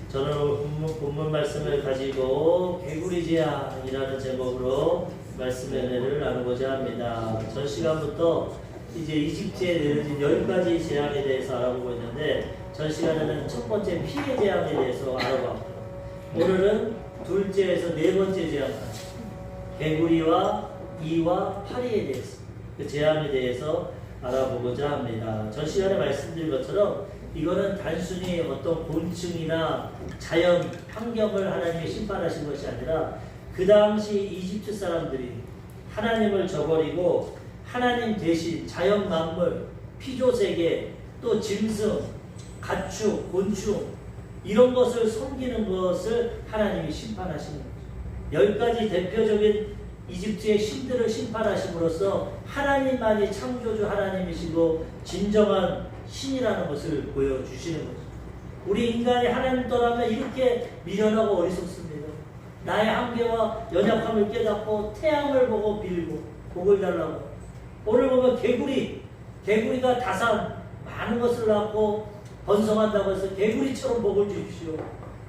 저는 오늘 본문 말씀을 가지고 개구리 재앙이라는 제목으로 말씀의 은혜를 나누고자 합니다. 전 시간부터 이제 이집트에 내려진 10가지 재앙에 대해서 알아보고 있는데, 전 시간에는 첫 번째 피해 재앙에 대해서 알아봤고, 오늘은 둘째에서 네 번째 재앙, 개구리와 이와 파리에 대해서, 그 재앙에 대해서 알아보고자 합니다. 전 시간에 말씀드린 것처럼 이거는 단순히 어떤 곤충이나 자연 환경을 하나님이 심판하신 것이 아니라, 그 당시 이집트 사람들이 하나님을 저버리고 하나님 대신 자연 만물, 피조세계, 또 짐승, 가축, 곤충 이런 것을 섬기는 것을 하나님이 심판하시는 거죠. 10가지 대표적인 이집트의 신들을 심판하심으로써 하나님만이 창조주 하나님이시고 진정한 신이라는 것을 보여주시는 거죠. 우리 인간이 하나님 떠나면 이렇게 미련하고 어리석습니다. 나의 한계와 연약함을 깨닫고 태양을 보고 빌고 복을 달라고. 오늘 보면 개구리가 다산 많은 것을 낳고 번성한다고 해서 개구리처럼 복을 주십시오.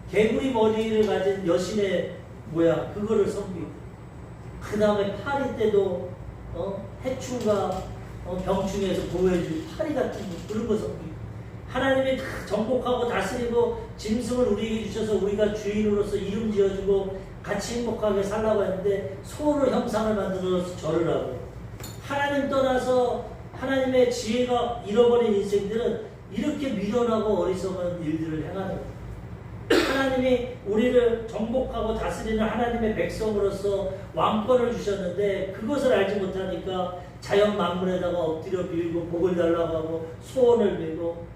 개구리 머리를 가진 여신의 모양, 그거를 섬기고, 그 다음에 파리 때도 해충과 병충해서 보호해줄 파리 같은 그런 거 섬기고, 하나님이 정복하고 다스리고 짐승을 우리에게 주셔서 우리가 주인으로서 이름 지어주고 같이 행복하게 살라고 했는데 소를 형상을 만들어서 절을 하고, 하나님 떠나서 하나님의 지혜가 잃어버린 인생들은 이렇게 미련하고 어리석은 일들을 행하는 거예요. 하나님이 우리를 정복하고 다스리는 하나님의 백성으로서 왕권을 주셨는데 그것을 알지 못하니까 자연 만물에다가 엎드려 빌고 복을 달라고 하고 소원을 빌고,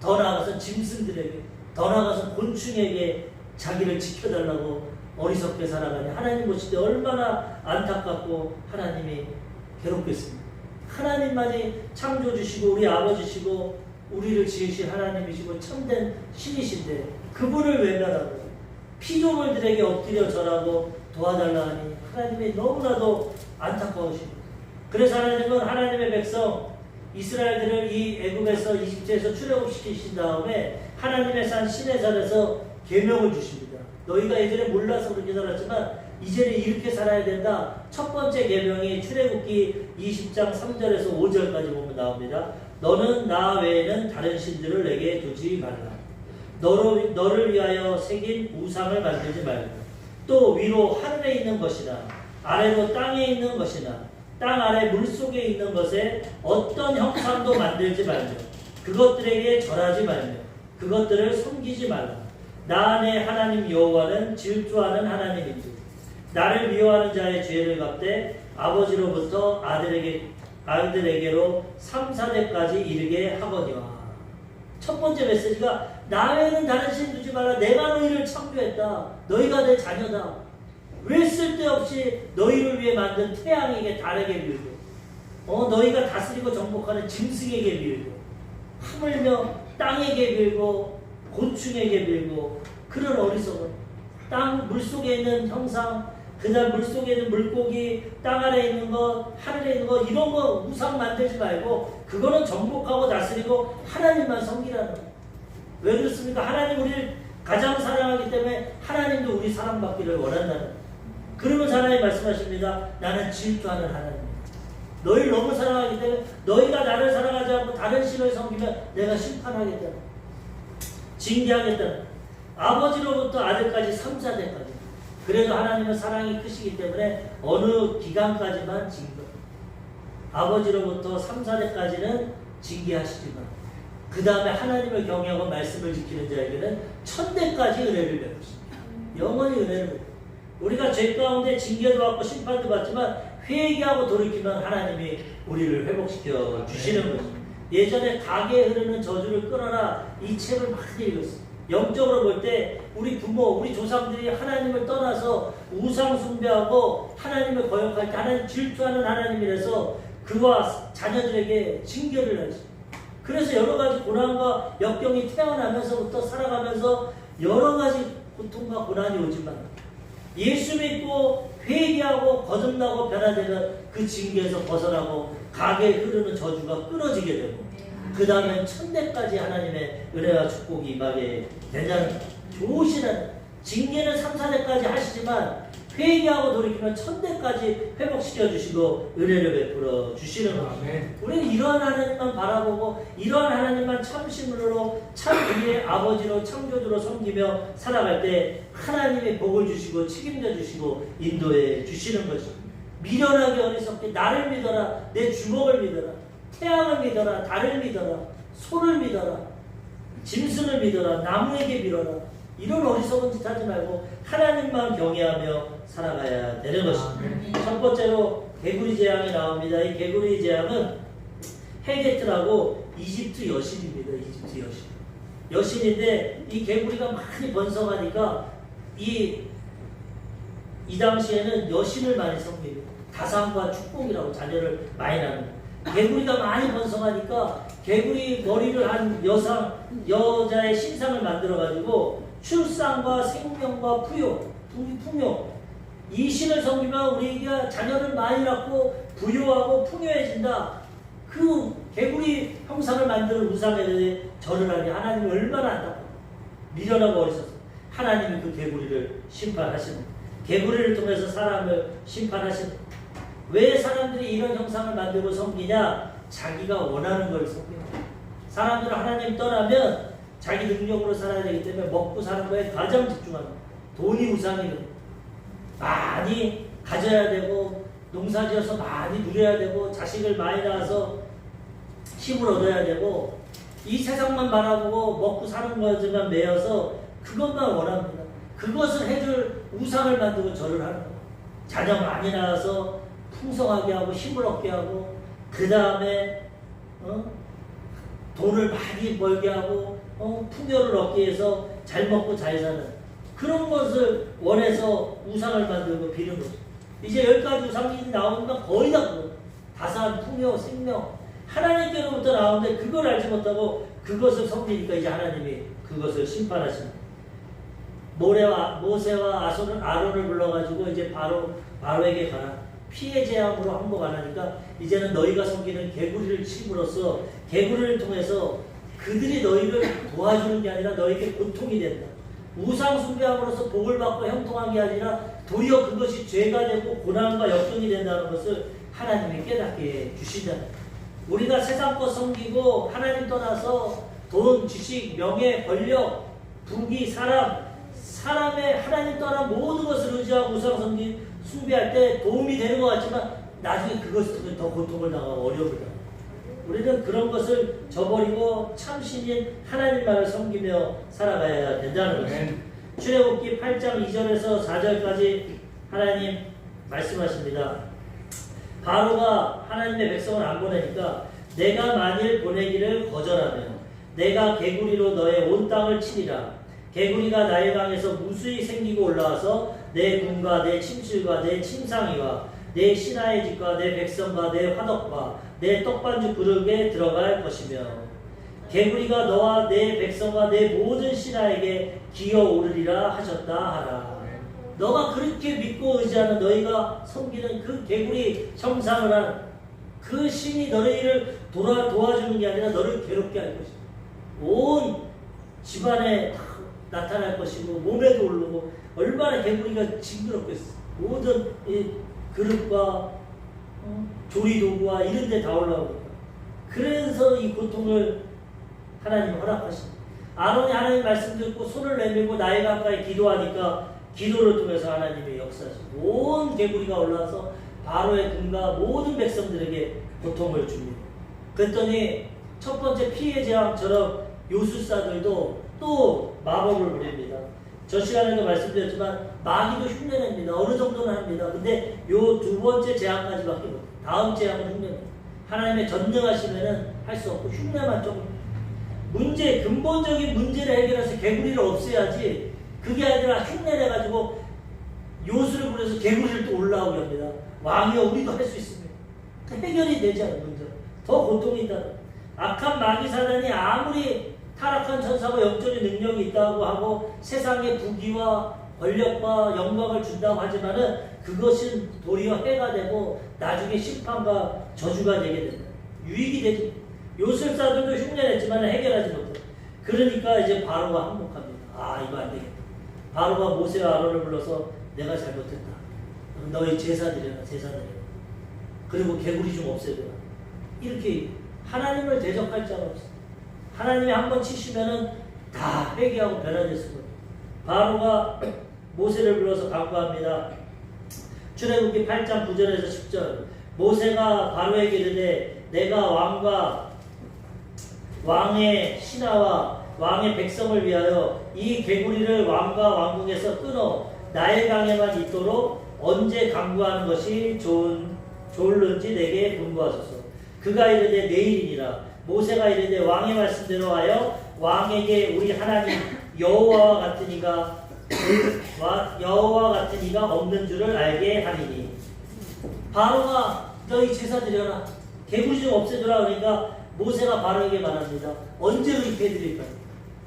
더 나아가서 짐승들에게, 더 나아가서 곤충에게 자기를 지켜달라고 어리석게 살아가니 하나님 보실 때 얼마나 안타깝고 하나님이 괴롭겠습니다. 하나님만이 창조주시고 우리 아버지시고 우리를 지으신 하나님이시고 참된 신이신데 그분을 외면하고 피조물들에게 엎드려 절하고 도와달라 하니 하나님이 너무나도 안타까우십니다. 그래서 하나님은 하나님의 백성 이스라엘들을 이 애굽에서 이집트에서 출애굽시키신 다음에 하나님의 산 시내산에서 계명을 주십니다. 너희가 예전에 몰라서 그렇게 살았지만 이제는 이렇게 살아야 된다. 첫 번째 계명이 출애굽기 20장 3절에서 5절까지 보면 나옵니다. 너는 나 외에는 다른 신들을 내게 두지 말라. 너를 위하여 새긴 우상을 만들지 말고, 또 위로 하늘에 있는 것이나 아래로 땅에 있는 것이나 땅 아래 물속에 있는 것에 어떤 형상도 만들지 말며 그것들에게 절하지 말며 그것들을 섬기지 말라. 나 내 하나님 여호와는 질투하는 하나님인지 나를 미워하는 자의 죄를 갚되 아버지로부터 아들에게로 3, 4대까지 이르게 하거니와. 첫 번째 메시지가 나 외에는 다른 신 두지 말라. 내가 너희를 창조했다. 너희가 내 자녀다. 왜 쓸데없이 너희를 위해 만든 태양에게 달에게 빌고 너희가 다스리고 정복하는 짐승에게 빌고 하물며 땅에게 빌고 곤충에게 빌고, 그런 어리석은 땅 물속에 있는 형상, 그다음 물속에 있는 물고기, 땅 아래에 있는 것, 하늘에 있는 것, 이런 거 우상 만들지 말고 그거는 정복하고 다스리고 하나님만 섬기라는 거예요. 왜 그렇습니까? 하나님 우리를 가장 사랑하기 때문에 하나님도 우리 사랑받기를 원한다는 거예요. 그러면서 하나님 말씀하십니다. 나는 질투하는 하나님이야. 너희를 너무 사랑하기 때문에 너희가 나를 사랑하지 않고 다른 신을 섬기면 내가 심판하겠다, 징계하겠다. 아버지로부터 아들까지 3, 4대까지. 그래도 하나님은 사랑이 크시기 때문에 어느 기간까지만 징계, 아버지로부터 3, 4대까지는 징계하시지만 그 다음에 하나님을 경외하고 말씀을 지키는 자에게는 1000대까지 은혜를 베푸십니다. 영원히 은혜를 베푸십니다. 우리가 죄 가운데 징계도 받고 심판도 받지만 회개하고 돌이키면 하나님이 우리를 회복시켜 주시는 것입니다. 예전에 강에 흐르는 저주를 끊어라, 이 책을 많이 읽었어요. 영적으로 볼 때 우리 부모, 우리 조상들이 하나님을 떠나서 우상 숭배하고 하나님을 거역할 때 하나님 질투하는 하나님이라서 그와 자녀들에게 징계를 하십니다. 그래서 여러 가지 고난과 역경이 태어나면서부터 살아가면서 여러 가지 고통과 고난이 오지만 예수 믿고 회개하고 거듭나고 변화되면 그 징계에서 벗어나고 강에 흐르는 저주가 끊어지게 되고 그 다음엔 1000대까지 하나님의 은혜와 축복이 임하게 되냐는 좋으시는 징계는 3, 4대까지 하시지만 회개하고 돌이키면 1000대까지 회복시켜 주시고 은혜를 베풀어 주시는 겁니다. 우리는 이러한 하나님만 바라보고 이러한 하나님만 참심으로 참 우리의 아버지로 창조주로 섬기며 살아갈 때 하나님의 복을 주시고 책임져 주시고 인도해 주시는 거죠. 미련하게 어리석게 나를 믿어라, 내 주먹을 믿어라, 태양을 믿어라, 달을 믿어라, 소를 믿어라, 짐승을 믿어라, 나무에게 빌어라. 이런 어리석은 짓 하지 말고 하나님만 경외하며 살아가야 되는 것입니다. 첫 번째로 개구리 재앙이 나옵니다. 이 개구리 재앙은 헤게트라고 이집트 여신입니다. 이집트 여신. 여신인데 이 개구리가 많이 번성하니까 이 당시에는 여신을 많이 섬깁니다. 다산과 축복이라고 자녀를 많이 낳는. 개구리가 많이 번성하니까 개구리 머리를 한 여자의 신상을 만들어가지고 출산과 생명과 풍요 이 신을 섬기면 우리가 자녀를 많이 낳고 부유하고 풍요해진다. 그 개구리 형상을 만드는 우상에 대해 절을 하니 하나님이 얼마나 안타까워. 미련하고 어리석어. 하나님이 그 개구리를 심판하십니다. 개구리를 통해서 사람을 심판하십니다. 왜 사람들이 이런 형상을 만들고 섬기냐? 자기가 원하는 걸 섬깁니다. 사람들은 하나님 떠나면 자기 능력으로 살아야 되기 때문에 먹고 사는 거에 가장 집중합니다. 돈이 우상이거든요. 많이 가져야 되고 농사지어서 많이 누려야 되고 자식을 많이 낳아서 힘을 얻어야 되고 이 세상만 바라보고 먹고 사는 것에만 매여서 그것만 원합니다. 그것을 해줄 우상을 만들고 절을 하는 거예요. 자녀 많이 낳아서 풍성하게 하고 힘을 얻게 하고 그 다음에 돈을 많이 벌게 하고 풍요를 얻기 위해서 잘 먹고 잘 사는 그런 것을 원해서 우상을 만들고 비는 거죠. 이제 10가지 우상이 나오니까 거의 다 그거. 다산, 풍요, 생명 하나님께로부터 나오는데 그걸 알지 못하고 그것을 섬기니까 이제 하나님이 그것을 심판하십니다. 모세와 아론을 불러가지고 이제 바로에게 가라. 피해 재앙으로 항복 안 하니까 이제는 너희가 섬기는 개구리를 침으로써 개구리를 통해서 그들이 너희를 도와주는 게 아니라 너희에게 고통이 된다. 우상 숭배함으로써 복을 받고 형통한 게 아니라 도리어 그것이 죄가 되고 고난과 역경이 된다는 것을 하나님이 깨닫게 주시잖아요. 우리가 세상 것 섬기고 하나님 떠나서 돈, 지식, 명예, 권력, 부귀, 사람의 하나님 떠난 모든 것을 의지하고 우상 숭배할 때 도움이 되는 것 같지만 나중에 그것을 통해 더 고통을 당하고 어려움을 당하고 우리는 그런 것을 저버리고 참신인 하나님만을 섬기며 살아가야 된다는 것입니다. 출애굽기 8장 2절에서 4절까지 하나님 말씀하십니다. 바로가 하나님의 백성을 안 보내니까 내가 만일 보내기를 거절하면 내가 개구리로 너의 온 땅을 치리라. 개구리가 나일강에서 무수히 생기고 올라와서 내 군과 내 침실과 내 침상이와 내 신하의 집과 내 백성과 내 화덕과 내 떡반죽 그릇에 들어갈 것이며 개구리가 너와 내 백성과 내 모든 신하에게 기어오르리라 하셨다 하라. 너가 그렇게 믿고 의지하는 너희가 섬기는 그 개구리 형상을 한 그 신이 너희를 도와주는 게 아니라 너를 괴롭게 할 것이다. 온 집안에 나타날 것이고 몸에도 오르고 얼마나 개구리가 징그럽겠어. 모든 이 그릇과 조리도구와 이런 데 다 올라오니까. 그래서 이 고통을 하나님 허락하십니다. 아론이 하나님 말씀 듣고 손을 내밀고 나에 가까이 기도하니까 기도를 통해서 하나님의 역사하시고 온 개구리가 올라와서 바로의 군과 모든 백성들에게 고통을 줍니다. 그랬더니 첫 번째 피해 재앙처럼 요술사들도 또 마법을 부립니다. 저 시간에도 말씀드렸지만 마귀도 흉내냅니다. 어느 정도는 합니다. 근데 요 두 번째 재앙까지밖에 못해요. 다음 재앙은 흉내냅니다. 하나님의 전능하시면은 할 수 없고 흉내만 좀 근본적인 문제를 해결해서 개구리를 없애야지 그게 아니라 흉내내가지고 요술을 부려서 개구리를 또 올라오게 합니다. 왕이여 우리도 할 수 있습니다. 해결이 되지 않은 문제. 더 고통이 있다. 악한 마귀 사단이 아무리 타락한 천사고 영적인 능력이 있다고 하고 세상의 부귀와 권력과 영광을 준다고 하지만은 그것은 도리어 해가 되고 나중에 심판과 저주가 되게 된다. 유익이 되지. 요술사들도 흉내냈지만 해결하지 못해. 그러니까 이제 바로가 항복합니다. 이거 안 되겠다. 바로가 모세와 아론을 불러서 내가 잘못했다. 너희 제사 드려라. 그리고 개구리 좀 없애줘라. 이렇게 하나님을 대적할 자가 없어. 하나님이 한번 치시면은 다 회개하고 변화됐을 거예요. 바로가 모세를 불러서 강구합니다. 출애굽기 8장 9절에서 10절. 모세가 바로에게 이르되 내가 왕과 왕의 신하와 왕의 백성을 위하여 이 개구리를 왕과 왕궁에서 끊어 나일 강에만 있도록 언제 강구하는 것이 좋을는지 내게 분부하소서. 그가 이르되 내일이니라. 모세가 이르되 왕의 말씀대로 하여 왕에게 우리 하나님 여호와와 같은 이가 없는 줄을 알게 하리니. 바로가 너희 제사 드려라. 개구리 좀 없애줘라. 그러니까 모세가 바로에게 말합니다. 언제 의패드릴까?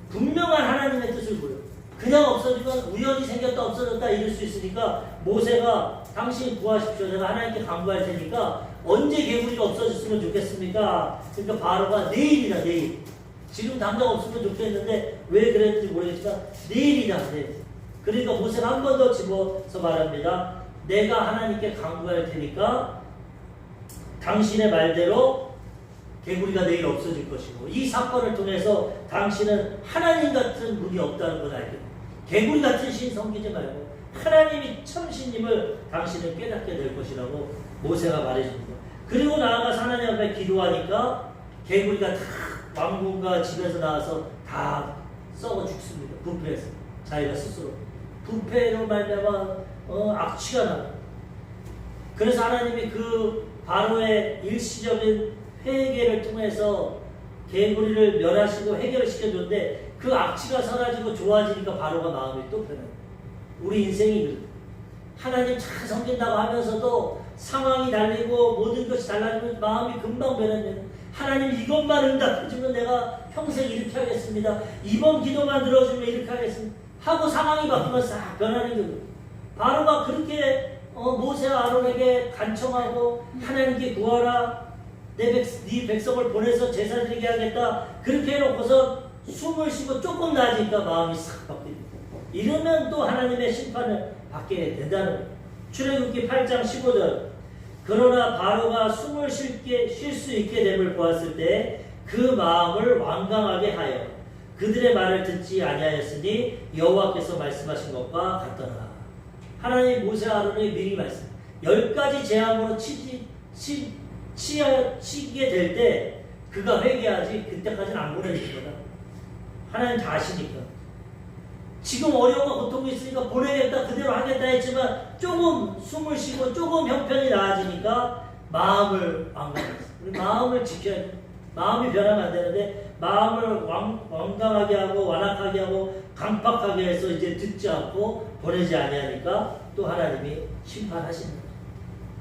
분명한 하나님의 뜻을 보여. 그냥 없어지면 우연히 생겼다 없어졌다 이럴 수 있으니까 모세가 당신이 구하십시오. 내가 하나님께 간구할 테니까 언제 개구리가 없어졌으면 좋겠습니까? 그러니까 바로가 내일이다. 내일. 지금 당장 없으면 좋겠는데 왜 그랬는지 모르겠지만 내일이다. 내일. 그러니까 모세가 한 번 더 집어서 말합니다. 내가 하나님께 간구할 테니까 당신의 말대로 개구리가 내일 없어질 것이고, 이 사건을 통해서 당신은 하나님 같은 분이 없다는 걸 알게 됩니다. 개구리 같은 신 섬기지 말고 하나님이 참신님을 당신은 깨닫게 될 것이라고 모세가 말해줍니다. 그리고 나아가서 하나님 앞에 기도하니까 개구리가 다 왕궁과 집에서 나와서 다 썩어 죽습니다. 부패해서 자기가 스스로 부패로 말미암아 악취가 나요. 그래서 하나님이 그 바로의 일시적인 회개를 통해서 개구리를 멸하시고 해결을 시켜줬는데 그 악취가 사라지고 좋아지니까 바로가 마음이 또 변해요. 우리 인생이 그래요. 하나님 잘 섬긴다고 하면서도 상황이 달리고 모든 것이 달라지면 마음이 금방 변합니다. 하나님 이것만 응답해주면 내가 평생 이렇게 하겠습니다. 이번 기도만 들어주면 이렇게 하겠습니다. 하고 상황이 바뀌면 싹 변하는 거예요. 바로가 그렇게 모세와 아론에게 간청하고 하나님께 구하라. 네 백성을 보내서 제사 드리게 하겠다. 그렇게 해놓고서 숨을 쉬고 조금 나아지니까 마음이 싹 바뀝니다. 이러면 또 하나님의 심판을 받게 된다는 거예요. 출애굽기 8장 15절. 그러나 바로가 숨을 쉴 수 있게 됨을 보았을 때 그 마음을 완강하게 하여 그들의 말을 듣지 아니하였으니 여호와께서 말씀하신 것과 같더라. 하나님 모세와 아론이 미리 말씀 10가지 재앙으로 치게 될 때 그가 회개하지 그때까지는 안 보내줄 거다. 하나님 다 아시니까. 지금 어려움과 고통이 있으니까 보내겠다 그대로 하겠다 했지만 조금 숨을 쉬고 조금 형편이 나아지니까 마음을 완강했어. 우리 마음을 지켜야 돼. 마음이 변하면 안 되는데 마음을 완강하게 하고 완악하게 하고 강팍하게 해서 이제 듣지 않고 보내지 아니하니까 또 하나님이 심판하십니다.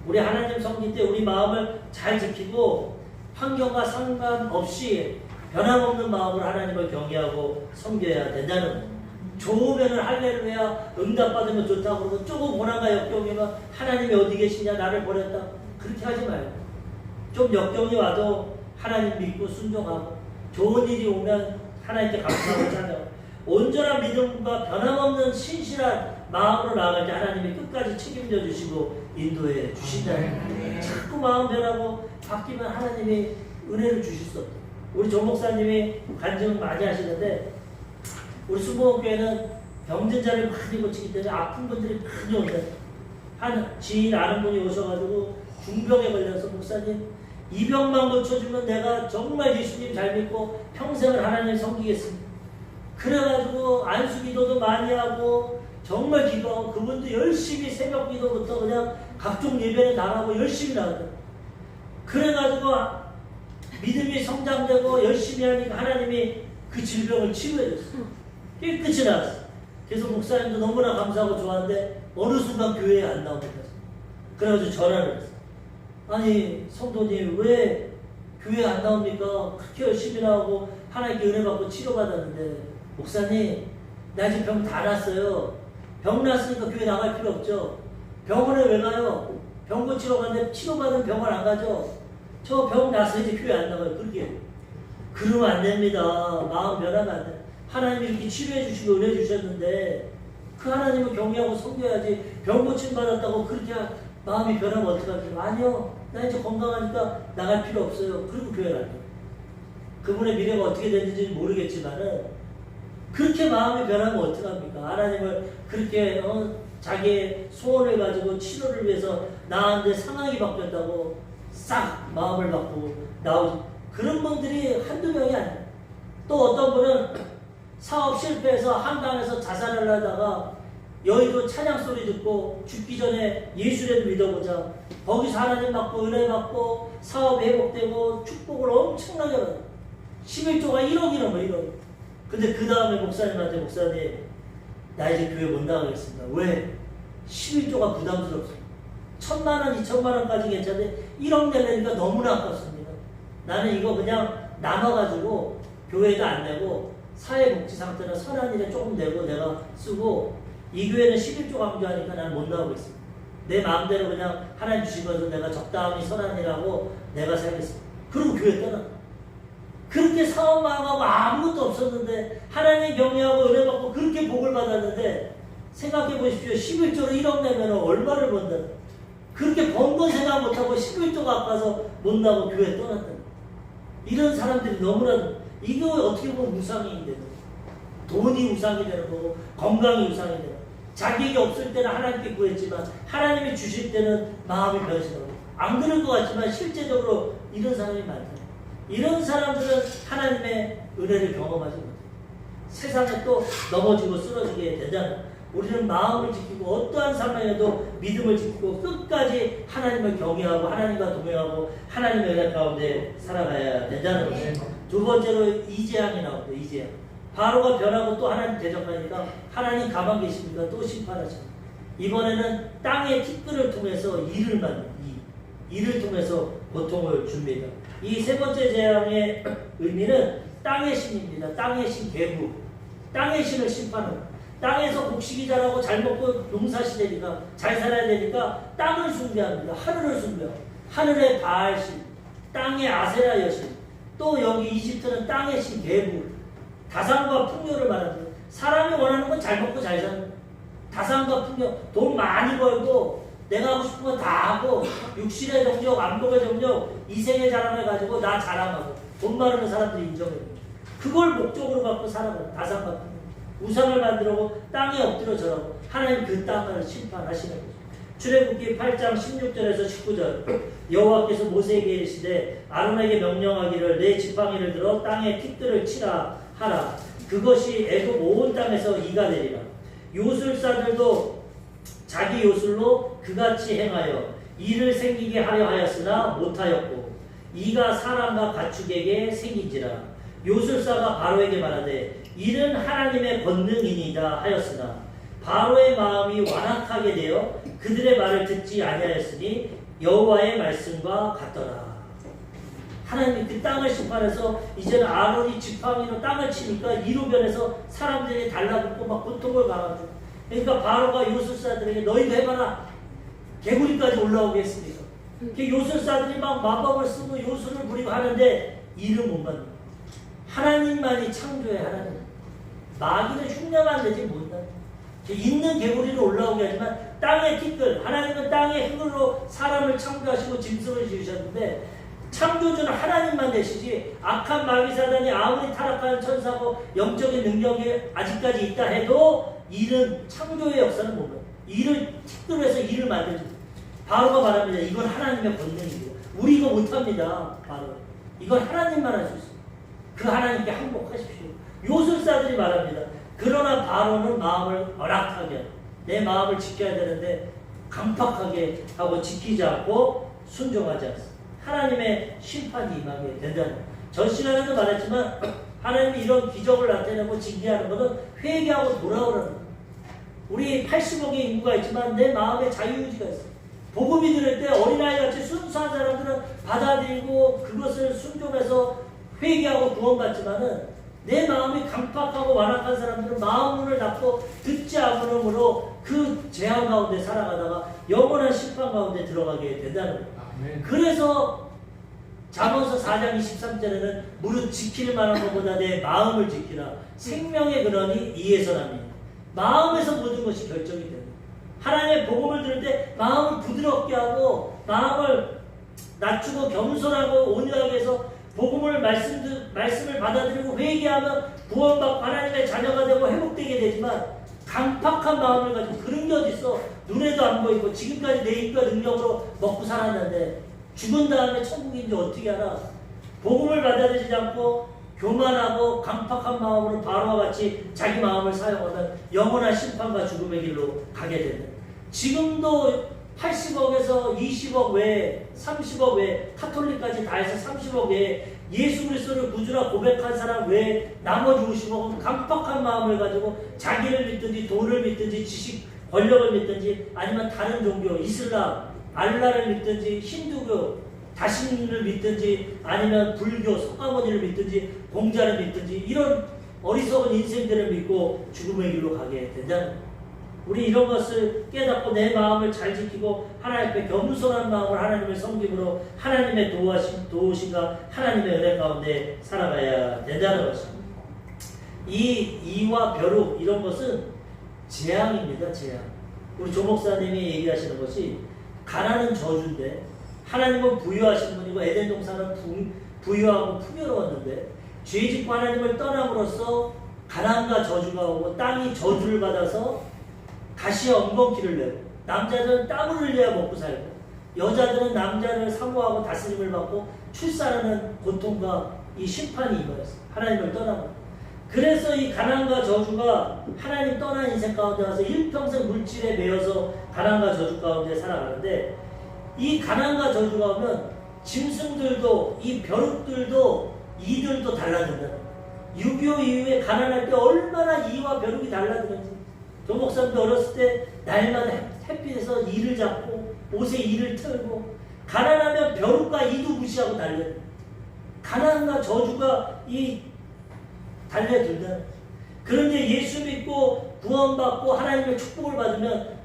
우리 하나님 섬길 때 우리 마음을 잘 지키고 환경과 상관없이 변함없는 마음으로 하나님을 경외하고 섬겨야 된다는 거예요. 좋으면 할렐루야 응답받으면 좋다고 그러고 조금 고난과 역경이면 하나님이 어디 계시냐 나를 버렸다 그렇게 하지 말고 좀 역경이 와도 하나님 믿고 순종하고 좋은 일이 오면 하나님께 감사하고 찬양 온전한 믿음과 변함없는 신실한 마음으로 나아갈 때 하나님이 끝까지 책임져 주시고 인도해 주신다는 자꾸 마음 변하고 바뀌면 하나님이 은혜를 주실 수 없다. 우리 조 목사님이 간증을 많이 하시는데 우리 수목교회는 병든 자를 많이 고치기 때문에 아픈 분들이 많이 온다. 한 지인 아는 분이 오셔가지고 중병에 걸려서 목사님 이 병만 고쳐주면 내가 정말 예수님 잘 믿고 평생을 하나님 섬기겠습니다. 그래가지고 안수기도도 많이 하고 정말 기도하고 그분도 열심히 새벽 기도부터 그냥 각종 예배에 나가고 열심히 나가요. 그래가지고 믿음이 성장되고 열심히 하니까 하나님이 그 질병을 치료해줬어요. 깨끗이 나왔어요. 그래서 목사님도 너무나 감사하고 좋아하는데 어느 순간 교회에 안 나옵니다. 그래가지고 전화를 했어요. 아니 성도님 왜 교회에 안 나옵니까? 그렇게 열심히 나오고 하나님께 은혜 받고 치료받았는데 목사님 나 지금 병 다 났어요. 병 났으니까 교회 나갈 필요 없죠. 병원에 왜 가요? 병 고치러 가는데 치료받은 병원 안 가죠. 저 병 나서 이제 교회 안 나가요. 그렇게 그러면 안 됩니다. 마음 변하면 안 돼. 하나님이 이렇게 치료해 주시고 은혜 주셨는데 그 하나님을 경외하고 섬겨야지. 병 고침 받았다고 그렇게 마음이 변하면 어떡하지? 아니요. 나 이제 건강하니까 나갈 필요 없어요. 그리고 교회 안 돼요. 그분의 미래가 어떻게 되는지 모르겠지만은 그렇게 마음이 변하면 어떡합니까? 하나님을 그렇게 자기의 소원을 가지고 치료를 위해서 나한테 상황이 바뀌었다고 싹 마음을 바꾸고 나오지. 그런 분들이 한두 명이 아니에요. 또 어떤 분은 사업 실패해서 한강에서 자살을 하다가 여의도 찬양 소리 듣고 죽기 전에 예수를 믿어보자. 거기서 하나님 받고 은혜 받고 사업 회복되고 축복을 엄청나게 받아요. 11조가 1억이 넘어 1억. 근데 그 다음에 목사님한테 목사님 나 이제 교회 못 나가겠습니다. 왜? 11조가 부담스럽습니다. 1,000만원 2,000만원까지 괜찮은데 1억 내려니까 너무나 아깝습니다. 나는 이거 그냥 나눠가지고 교회도 안 내고 사회복지상태나 선한 일에 조금 내고 내가 쓰고 이 교회는 11조 강조하니까 나는 못 나오고 있습니다. 내 마음대로 그냥 하나님 주신 것을 내가 적당히 선한 일하고 내가 살겠습니다. 그리고 교회 떠나. 그렇게 사업 망하고 아무것도 없었는데 하나님 경외하고 은혜 받고 그렇게 복을 받았는데 생각해 보십시오. 11조로 1억 내면 얼마를 번다. 그렇게 번 건 생각 못하고 11조가 아파서 못 나고 교회 떠났다. 이런 사람들이 너무나 이거 어떻게 보면 우상이 되는 거고 돈이 우상이 되는 거고 건강이 우상이 되는 거고 자격이 없을 때는 하나님께 구했지만 하나님이 주실 때는 마음이 변하시는 거고 안 그럴 것 같지만 실제적으로 이런 사람이 많다. 이런 사람들은 하나님의 은혜를 경험하지 못해요. 세상에 또 넘어지고 쓰러지게 된다는 우리는 마음을 지키고 어떠한 상황에도 믿음을 지키고 끝까지 하나님을 경외하고 하나님과 동행하고 하나님의 은혜 가운데 살아가야 된다는 거죠. 두 번째로 이재앙이 나옵니다. 이재앙. 바로가 변하고 또 하나님 대적하니까 하나님 가만 계십니까? 또 심판하십니다. 이번에는 땅의 티끌을 통해서 이를 만듭니다. 이를 통해서 고통을 줍니다. 이 세 번째 재앙의 의미는 땅의 신입니다. 땅의 신 계부. 땅의 신을 심판합니다. 땅에서 곡식이 자라고 잘 먹고 농사시 되니까 잘 살아야 되니까 땅을 숭배합니다. 하늘을 숭배하고 하늘의 바알신, 땅의 아세라 여신, 또 여기 이집트는 땅의 신 계부, 다산과 풍요를 말합니다. 사람이 원하는 건 잘 먹고 잘 사는 거예요. 다산과 풍요, 돈 많이 벌고 내가 하고 싶은 거 다 하고 육신의 정력, 안목의 정력, 이생의 자랑을 가지고 나 자랑하고 돈 많은 사람들이 인정해요. 그걸 목적으로 갖고 살아가요. 다산과 풍요. 우상을 만들고 땅에 엎드려 절하고 하나님 그 땅을 심판하시는 거죠. 출애굽기 8장 16절에서 19절 여호와께서 모세에게 이르시되 아론에게 명령하기를 내 지팡이를 들어 땅에 티끌을 치라 하라. 그것이 애굽 온 땅에서 이가 되리라. 요술사들도 자기 요술로 그같이 행하여 이를 생기게 하려 하였으나 못하였고 이가 사람과 가축에게 생긴지라. 요술사가 바로에게 말하되 이는 하나님의 권능이니이다 하였으나 바로의 마음이 완악하게 되어 그들의 말을 듣지 아니하였으니 여호와의 말씀과 같더라. 하나님이 그 땅을 심판해서 이제는 아론이 지팡이로 땅을 치니까 이로 변해서 사람들이 달라붙고 막 고통을 당하죠. 그러니까 바로가 요술사들에게 너희도 해봐라. 개구리까지 올라오게 했습니다. 요술사들이 막 마법을 쓰고 요술을 부리고 하는데 이를 못 만듭니다. 하나님만이 창조해. 하나님. 마귀는 흉내만 내지 못한다. 있는 개구리를 올라오게 하지만 땅의 티끌, 하나님은 땅의 흙으로 사람을 창조하시고 짐승을 지으셨는데 창조주는 하나님만 되시지 악한 마귀사단이 아무리 타락한 천사고 영적인 능력이 아직까지 있다 해도 일은 창조의 역사는 못 봐요. 일을 티끌에서 일을 만들죠. 바로가 말합니다. 이건 하나님의 권능이에요. 우리 이거 못합니다. 바로 이건 하나님만 할 수 있어요. 그 하나님께 항복하십시오. 요술사들이 말합니다. 그러나 바로는 마음을 언약하게 내 마음을 지켜야 되는데 강팍하게 하고 지키지 않고 순종하지 않습니다. 하나님의 심판이 임하게 된다는 거예요. 전 시간에도 말했지만 하나님이 이런 기적을 나타내고 징계하는 것은 회개하고 돌아오라는 거예요. 우리 80억의 인구가 있지만 내 마음에 자유의지가 있어요. 복음이 들을 때 어린아이같이 순수한 사람들은 받아들이고 그것을 순종해서 회개하고 구원받지만은 내 마음이 강팍하고 완악한 사람들은 마음문을 닫고 듣지 않으므로 그 재앙 가운데 살아가다가 영원한 심판 가운데 들어가게 된다는 거예요. 그래서 잠언서 4장 23절에는 무릇 지킬 만한 것보다 내 마음을 지키라. 생명의 근원이 이에서 납니다. 마음에서 모든 것이 결정이 됩니다. 하나님의 복음을 들을 때 마음을 부드럽게 하고 마음을 낮추고 겸손하고 온유하게 해서 복음을 말씀을 받아들이고 회개하면 구원받고 하나님의 자녀가 되고 회복되게 되지만 강팍한 마음을 가지고 그런 게 어딨어. 눈에도 안 보이고 지금까지 내 힘과 능력으로 먹고 살았는데 죽은 다음에 천국인지 어떻게 알아. 복음을 받아들이지 않고 교만하고 강팍한 마음으로 바로와 같이 자기 마음을 사용하면 영원한 심판과 죽음의 길로 가게 된다. 지금도 80억에서 20억 외에 30억 외에 카톨릭까지 다 해서 30억 외에 예수 그리스도를 구주라 고백한 사람 외에 나머지 50억은 강팍한 마음을 가지고 자기를 믿든지 돈을 믿든지 지식 권력을 믿든지 아니면 다른 종교 이슬람 알라를 믿든지 힌두교 다신을 믿든지 아니면 불교 석가모니를 믿든지 공자를 믿든지 이런 어리석은 인생들을 믿고 죽음의 길로 가게 된다는 거예요. 우리 이런 것을 깨닫고 내 마음을 잘 지키고 하나님 앞에 겸손한 마음으로 하나님을 섬김으로 하나님의 도우심과 하나님의 은혜 가운데 살아가야 된다는 것입니다. 이 이와 벼룩 이런 것은 재앙입니다. 재앙. 우리 조 목사님이 얘기하시는 것이 가난은 저주인데 하나님은 부유하신 분이고 에덴 동산은 부유하고 풍요로웠는데 죄짓고 하나님을 떠남으로써 가난과 저주가 오고 땅이 저주를 받아서 가시에 엉겅퀴를 내고 남자들은 땀을 흘려야 먹고 살고 여자들은 남자를 사모하고 다스림을 받고 출산하는 고통과 이 심판이 임하였어요. 하나님을 떠나고. 그래서 이 가난과 저주가 하나님 떠난 인생 가운데 와서 일평생 물질에 매여서 가난과 저주 가운데 살아가는데 이 가난과 저주가 오면 짐승들도 이 벼룩들도 이들도 달라진다. 6.25 이후에 가난할 때 얼마나 이와 벼룩이 달라지는지 조 목사님도 어렸을 때 날마다 햇빛에서 이를 잡고 옷에 이를 틀고 가난하면 벼룩과 이도 무시하고 달려요. 가난과 저주가 이 달려들다. 그런데 예수 믿고 구원받고 하나님의 축복을 받으면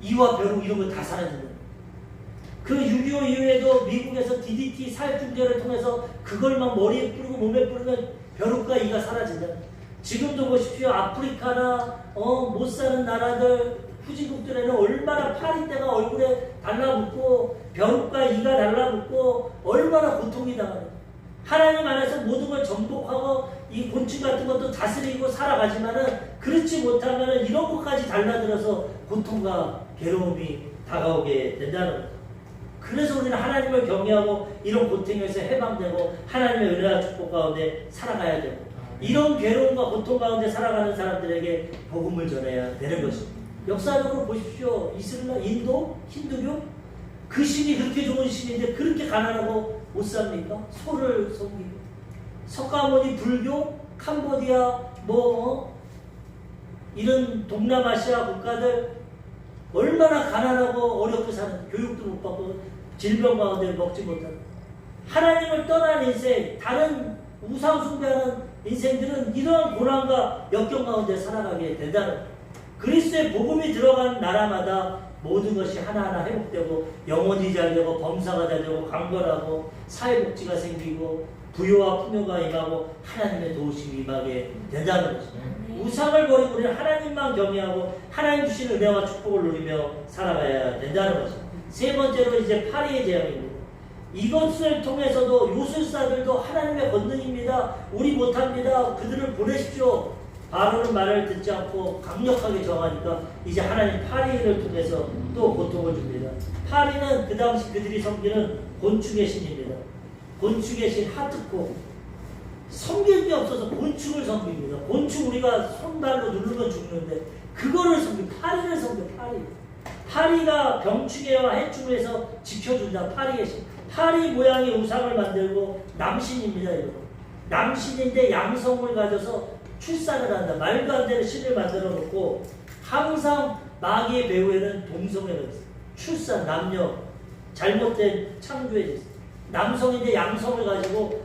이와 벼룩 이런 거 다 사라진다. 그 6.25 이후에도 미국에서 DDT 사회중재를 통해서 그걸 막 머리에 뿌리고 몸에 뿌리면 벼룩과 이가 사라진다. 지금도 보십시오. 아프리카나 못 사는 나라들 후진국들에는 얼마나 파리떼가 얼굴에 달라붙고 벼룩과 이가 달라붙고 얼마나 고통이 당하는. 하나님 안에서 모든 걸 정복하고 이 곤충 같은 것도 다스리고 살아가지만은 그렇지 못하면은 이런 것까지 달라들어서 고통과 괴로움이 다가오게 된다는 거죠. 그래서 우리는 하나님을 경외하고 이런 고통에서 해방되고 하나님의 은혜와 축복 가운데 살아가야 되고 이런 괴로움과 고통 가운데 살아가는 사람들에게 복음을 전해야 되는 것입니다. 역사적으로 보십시오. 이슬람, 인도, 힌두교 그 신이 그렇게 좋은 신인데 그렇게 가난하고 못 삽니까? 소를 섬기고 석가모니 불교, 캄보디아 이런 동남아시아 국가들 얼마나 가난하고 어렵게 사는 교육도 못 받고 질병 가운데 먹지 못하는 하나님을 떠난 인생 다른 우상 숭배하는 인생들은 이러한 고난과 역경 가운데 살아가게 된다는 그리스도의 복음이 들어간 나라마다 모든 것이 하나하나 회복되고 영혼이 잘 되고 범사가 잘 되고 강건하고 사회복지가 생기고 부요와 풍요가 임하고 하나님의 도우심이 임하게 된다는 것입니다. 우상을 버리고 우리는 하나님만 경외하고 하나님 주신 은혜와 축복을 누리며 살아가야 된다는 것입니다. 세 번째로 이제 파리의 재앙입니다. 이것을 통해서도 요술사들도 하나님의 권능입니다. 우리 못합니다. 그들을 보내십시오. 바로는 말을 듣지 않고 강력하게 정하니까 이제 하나님 파리를 통해서 또 고통을 줍니다. 파리는 그 당시 그들이 섬기는 곤충의 신입니다. 곤충의 신 하트코. 섬길 게 없어서 곤충을 섬깁니다. 곤충 우리가 손발로 누르면 죽는데 그거를 파리를 섬겨. 파리가 병충해와 해충에서 지켜준다. 파리의 신. 파리 모양의 우상을 만들고 남신입니다. 이거. 남신인데 양성을 가져서 출산을 한다. 말도 안 되는 신을 만들어 놓고 항상 마귀의 배후에는 동성애가 있어요. 출산, 남녀 잘못된 창조에 있어요. 남성인데 양성을 가지고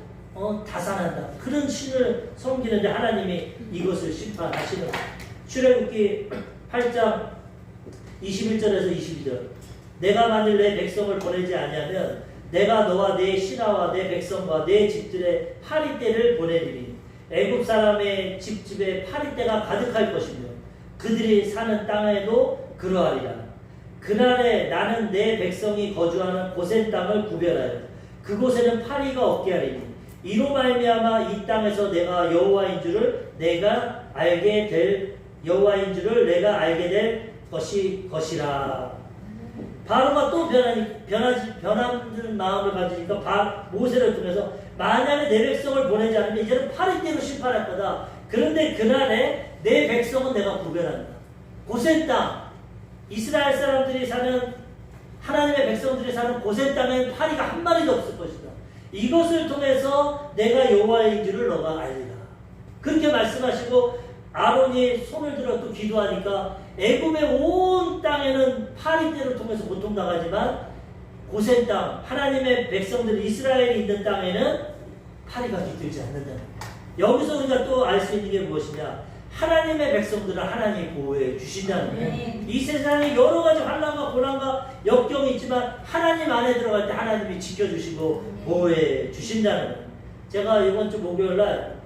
다산한다. 그런 신을 섬기는데 하나님이 이것을 심판하시는 거예요. 출애굽기 8장 21절에서 22절 내가 만일 내 백성을 보내지 아니하면 내가 너와 내 신하와 내 백성과 내 집들의 파리떼를 보내리니 애굽 사람의 집집에 파리떼가 가득할 것이며 그들이 사는 땅에도 그러하리라. 그날에 나는 내 백성이 거주하는 고센 땅을 구별하여 그곳에는 파리가 없게 하리니 이로 말미암아 이 땅에서 내가 여호와인 줄을 내가 알게 될 것이라. 바로가 또 변하는 마음을 가지니까 모세를 통해서 만약에 내 백성을 보내지 않으면 이제는 파리떼로 심판할 거다. 그런데 그날에 내 백성은 내가 구별한다. 고센 땅, 이스라엘 사람들이 사는 하나님의 백성들이 사는 고센 땅엔 파리가 한 마리도 없을 것이다. 이것을 통해서 내가 여호와인 줄을 너가 알리라. 그렇게 말씀하시고 아론이 손을 들어 또 기도하니까 애굽의 온 땅에는 파리떼를 통해서 고통당하지만 고센 땅, 하나님의 백성들 이스라엘이 있는 땅에는 파리가 깃들지 않는다. 여기서 우리가 또 알 수 있는 게 무엇이냐? 하나님의 백성들을 하나님이 보호해 주신다는 거예요. 이 세상에 여러 가지 환난과 고난과 역경이 있지만 하나님 안에 들어갈 때 하나님이 지켜주시고 보호해 주신다는 거예요. 제가 이번 주 목요일 날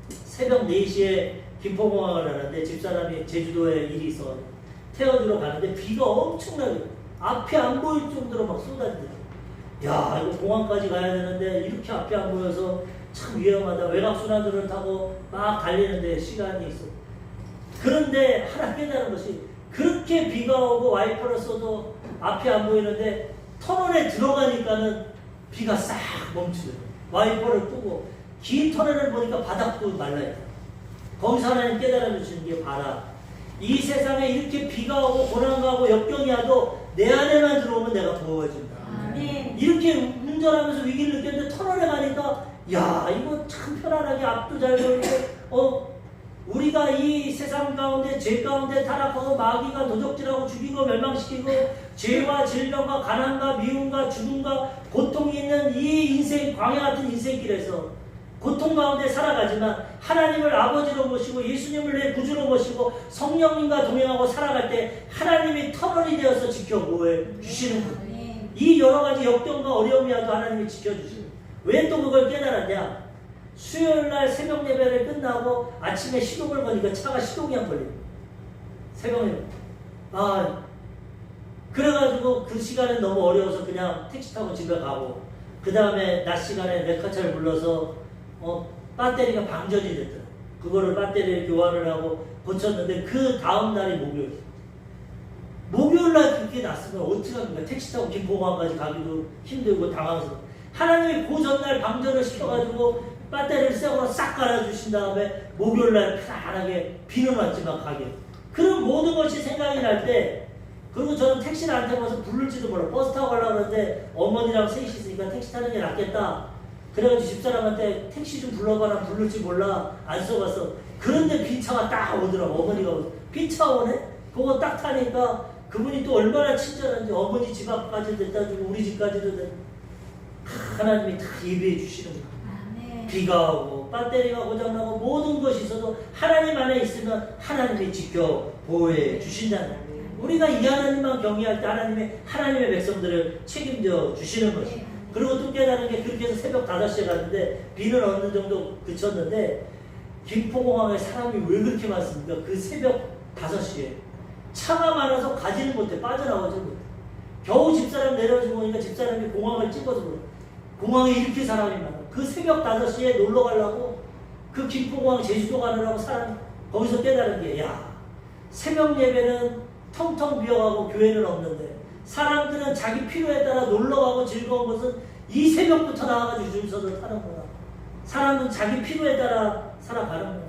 새벽 4시에 김포공항을 하는데 집사람이 제주도에 일이 있어 태워주러 가는데 비가 엄청나게 앞이 안 보일 정도로 막 쏟아지더라고요. 야, 이거 공항까지 가야 되는데 이렇게 앞이 안 보여서 참 위험하다. 외곽순환도를 타고 막 달리는데 시간이 있어. 그런데 하나 깨달은 것이 그렇게 비가 오고 와이퍼를 써도 앞이 안 보이는데 터널에 들어가니까는 비가 싹 멈추더라고요. 와이퍼를 끄고 긴 터널을 보니까 바닥도 말라있다. 거기서 하나님 깨달아 주시는 게 봐라. 이 세상에 이렇게 비가 오고 고난가 오고 역경이 와도 내 안에만 들어오면 내가 보호해준다. 이렇게 운전하면서 위기를 느꼈는데 터널에 가니까 야, 이거 참 편안하게 앞도 잘 보이고 우리가 이 세상 가운데 죄 가운데 타락하고 마귀가 도적질하고 죽이고 멸망시키고 죄와 질병과 가난과 미움과 죽음과 고통이 있는 이 인생 광야 같은 인생길에서 고통 가운데 살아가지만 하나님을 아버지로 모시고 예수님을 내 구주로 모시고 성령님과 동행하고 살아갈 때 하나님이 터널이 되어서 지켜 보호해 주시는 거예요. 이 여러 가지 역경과 어려움이 와도 하나님이 지켜주시는 거예요. 왜 또 그걸 깨달았냐? 수요일날 새벽 예배를 끝나고 아침에 시동을 거니까 차가 시동이 안 걸려요. 새벽에. 그래가지고 그 시간은 너무 어려워서 그냥 택시 타고 집에 가고 그 다음에 낮 시간에 레카차를 불러서 배터리가 방전이 됐더라. 그거를 배터리를 교환을 하고 고쳤는데 그 다음 날이 목요일. 목요일날 그렇게 났으면 어떻게 합니까? 택시 타고 김포공항까지 가기도 힘들고 당황스러워. 하나님이 그 전날 방전을 시켜가지고 배터리를 새거로 싹 갈아주신 다음에 목요일날 편안하게 비는 왔지만 가게. 그런 모든 것이 생각이 날 때 그리고 저는 택시를 안 타고서 부를지도 몰라. 버스 타고 가려고 하는데 어머니랑 셋이 있으니까 택시 타는 게 낫겠다. 그래가지고 집사람한테 택시 좀 불러봐라. 부를지 몰라. 안 써봤어. 그런데 빈차가 딱 오더라고. 어머니가 빈차 오네? 그거 딱 타니까 그분이 또 얼마나 친절한지 어머니 집 앞까지 됐다 주고 우리 집까지도 됐다. 하나님이 다 예배해 주시는 거야. 비가 오고 배터리가 고장나고 모든 것이 있어도 하나님 안에 있으면 하나님이 지켜 보호해 주신다는 거예요. 우리가 이 하나님만 경외할 때 하나님의 백성들을 책임져 주시는 것이에요. 그리고 또 깨달은 게 그렇게 해서 새벽 5시에 갔는데 비는 어느 정도 그쳤는데 김포공항에 사람이 왜 그렇게 많습니까? 그 새벽 5시에 차가 많아서 가지는 못해. 빠져나오지 못해. 겨우 집사람 내려주고 보니까 집사람이 공항을 찍어서 그래. 공항에 이렇게 사람이 많아. 그 새벽 5시에 놀러 가려고 그 김포공항 제주도 가느라고 사람이 거기서 깨달은 게 야, 새벽 예배는 텅텅 비어가고 교회는 없는데 사람들은 자기 필요에 따라 놀러 가고 즐거운 것은 이 새벽부터 나와가지고 줄 서서 타는구나. 사람은 자기 필요에 따라 살아가는구나.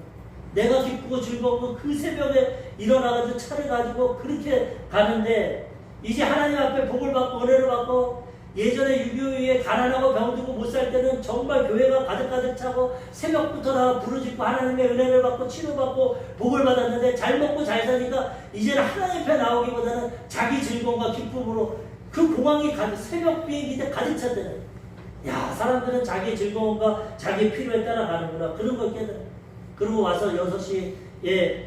내가 기쁘고 즐거운 건 그 새벽에 일어나가지고 차를 가지고 그렇게 가는데 이제 하나님 앞에 복을 받고 은혜를 받고 예전에 6.25에 가난하고 병들고 못 살 때는 정말 교회가 가득가득 차고 새벽부터 다 부르짖고 하나님의 은혜를 받고 치료받고 복을 받았는데 잘 먹고 잘 사니까 이제는 하나님 앞에 나오기보다는 자기 즐거움과 기쁨으로 그 공항이 새벽 비행기 때 가득 찼대요. 야, 사람들은 자기 즐거움과 자기 필요에 따라 가는구나. 그런 걸 깨달아. 그리고 와서 6시에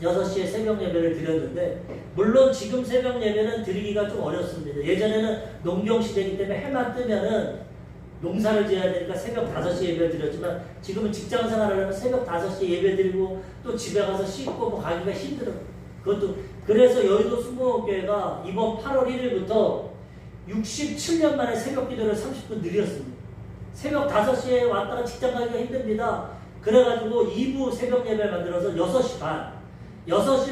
6시에 새벽 예배를 드렸는데, 물론 지금 새벽 예배는 드리기가 좀 어렵습니다. 예전에는 농경시대이기 때문에 해만 뜨면은 농사를 지어야 되니까 새벽 5시에 예배를 드렸지만, 지금은 직장 생활을 하면 새벽 5시에 예배 드리고 또 집에 가서 씻고 뭐 가기가 힘들어요. 그것도, 그래서 여의도 순복음교회가 이번 8월 1일부터 67년 만에 새벽 기도를 30분 늘렸습니다. 새벽 5시에 왔다가 직장 가기가 힘듭니다. 그래가지고 2부 새벽 예배를 만들어서 6시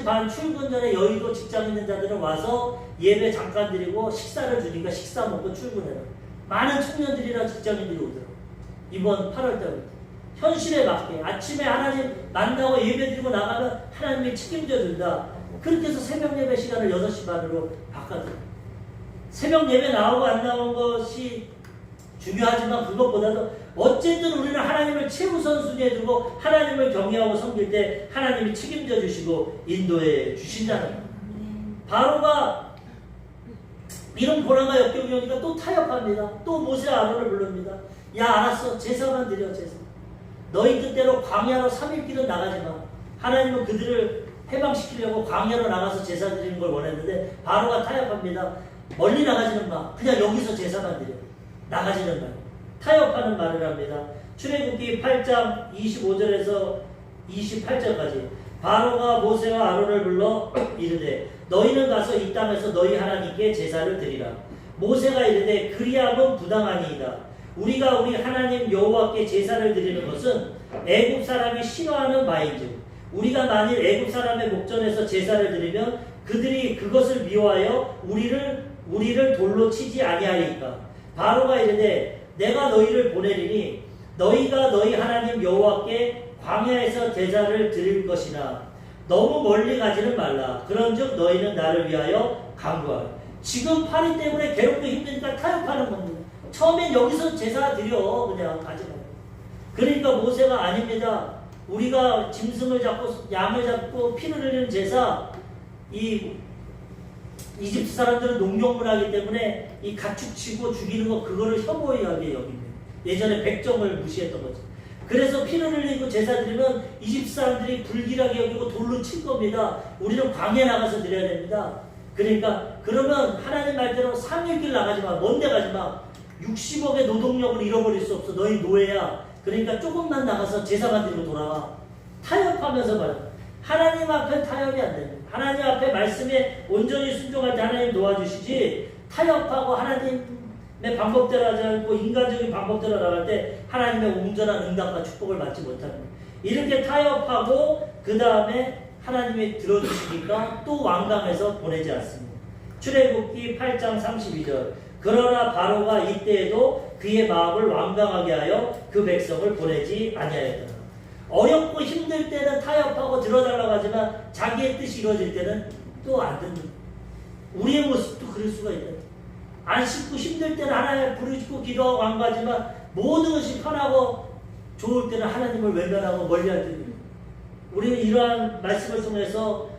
반 출근 전에 여의도 직장 있는 자들은 와서 예배 잠깐 드리고 식사를 주니까 식사 먹고 출근해요. 많은 청년들이나 직장인들이 오더라고요. 이번 8월 달부터. 현실에 맞게 아침에 하나님 만나고 예배 드리고 나가면 하나님이 책임져 준다. 그렇게 해서 새벽 예배 시간을 6시 반으로 바꿨어요. 새벽 예배 나오고 안 나온 것이 중요하지만 그것보다도 어쨌든 우리는 하나님을 최우선순위에 두고 하나님을 경외하고 섬길 때 하나님이 책임져 주시고 인도해 주신다는 거예요. 바로가 이런 고난과 역경이 오니까 또 타협합니다. 또 모세 아론을 부릅니다. 야, 알았어. 제사만 드려, 제사. 너희 뜻대로 광야로 3일 길은 나가지 마. 하나님은 그들을 해방시키려고 광야로 나가서 제사 드리는 걸 원했는데 바로가 타협합니다. 멀리 나가지는 마. 그냥 여기서 제사만 드려. 나가지는 마. 타협하는 말을 합니다. 출애굽기 8장 25절에서 28절까지 바로가 모세와 아론을 불러 이르되 너희는 가서 이 땅에서 너희 하나님께 제사를 드리라. 모세가 이르되 그리함은 부당하니이다. 우리가 우리 하나님 여호와께 제사를 드리는 것은 애굽 사람이 싫어하는 바인즉 우리가 만일 애굽 사람의 목전에서 제사를 드리면 그들이 그것을 미워하여 우리를 돌로 치지 아니하리까. 바로가 이르되 내가 너희를 보내리니 너희가 너희 하나님 여호와께 광야에서 제사를 드릴 것이나 너무 멀리 가지는 말라. 그런즉 너희는 나를 위하여 간구하라. 지금 파리 때문에 괴롭고 힘드니까 타협하는 겁니다. 처음엔 여기서 제사 드려. 그냥 가지 말고. 그러니까 모세가 아닙니다. 우리가 짐승을 잡고 양을 잡고 피를 흘리는 제사, 이 이집트 사람들은 농경문화이기 때문에 이 가축 치고 죽이는 거 그거를 혐오하게 여깁니다. 예전에 백정을 무시했던 거죠. 그래서 피를 흘리고 제사 드리면 이집트 사람들이 불길하게 여기고 돌로 칠 겁니다. 우리는 광야에 나가서 드려야 됩니다. 그러니까 그러면 하나님 말대로 3일길 나가지 마. 먼데 가지 마. 60억의 노동력을 잃어버릴 수 없어. 너희 노예야. 그러니까 조금만 나가서 제사만 드리고 돌아와. 타협하면서 말이야. 하나님 앞에 타협이 안 됩니다. 하나님 앞에 말씀에 온전히 순종할 때 하나님 도와주시지, 타협하고 하나님의 방법대로 하지 않고 인간적인 방법대로 나갈 때 하나님의 온전한 응답과 축복을 받지 못합니다. 이렇게 타협하고 그 다음에 하나님이 들어주시니까 또 완강해서 보내지 않습니다. 출애굽기 8장 32절 그러나 바로가 이때에도 그의 마음을 완강하게 하여 그 백성을 보내지 아니하였다. 어렵고 힘들 때는 타협하고 들어달라고 하지만 자기의 뜻이 이루어질 때는 또 안 듣는 거예요. 우리의 모습도 그럴 수가 있다. 안 씻고 힘들 때는 하나님을 부르짖고 기도하고 간구하지만 모든 것이 편하고 좋을 때는 하나님을 외면하고 멀리할 때입니다. 우리는 이러한 말씀을 통해서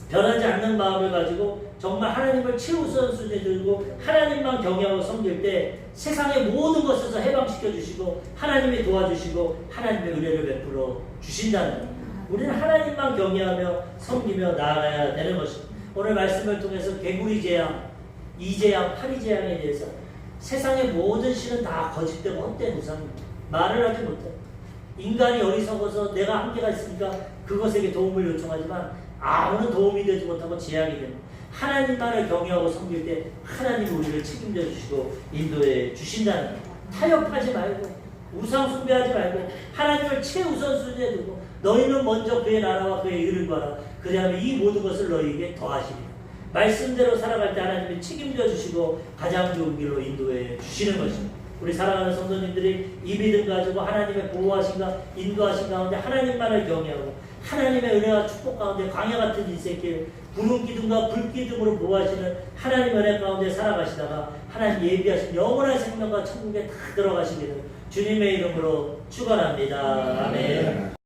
변하지 않는 마음을 가지고 정말 하나님을 최우선순위에 들고 하나님만 경외하고 섬길 때 세상의 모든 것에서 해방시켜 주시고 하나님이 도와주시고 하나님의 은혜를 베풀어 주신다는 것. 우리는 하나님만 경외하며 섬기며 나아가야 되는 것입니다. 오늘 말씀을 통해서 개구리 재앙, 이재앙, 파리재앙에 대해서 세상의 모든 신은 다 거짓되고 헛된 우상입니다. 말을 하지 못해요. 인간이 어리석어서 내가 한계가 있으니까 그것에게 도움을 요청하지만 아무런 도움이 되지 못하고 재앙이 됩니다. 하나님만을 경외하고 섬길 때 하나님이 우리를 책임져 주시고 인도해 주신다는 거예요. 타협하지 말고 우상 숭배하지 말고 하나님을 최우선순위에 두고 너희는 먼저 그의 나라와 그의 의를 구하라. 그리하면 이 모든 것을 너희에게 더하시리라. 말씀대로 살아갈 때 하나님이 책임져 주시고 가장 좋은 길로 인도해 주시는 것입니다. 우리 사랑하는 성도님들이 이 믿음 가지고 하나님의 보호하신가 인도하신 가운데 하나님만을 경외하고 하나님의 은혜와 축복 가운데 광야 같은 인생길 구름 기둥과 불 기둥으로 보호하시는 하나님의 은혜 가운데 살아가시다가 하나님 예비하신 영원한 생명과 천국에 다 들어가시기를 주님의 이름으로 축원합니다. 아멘.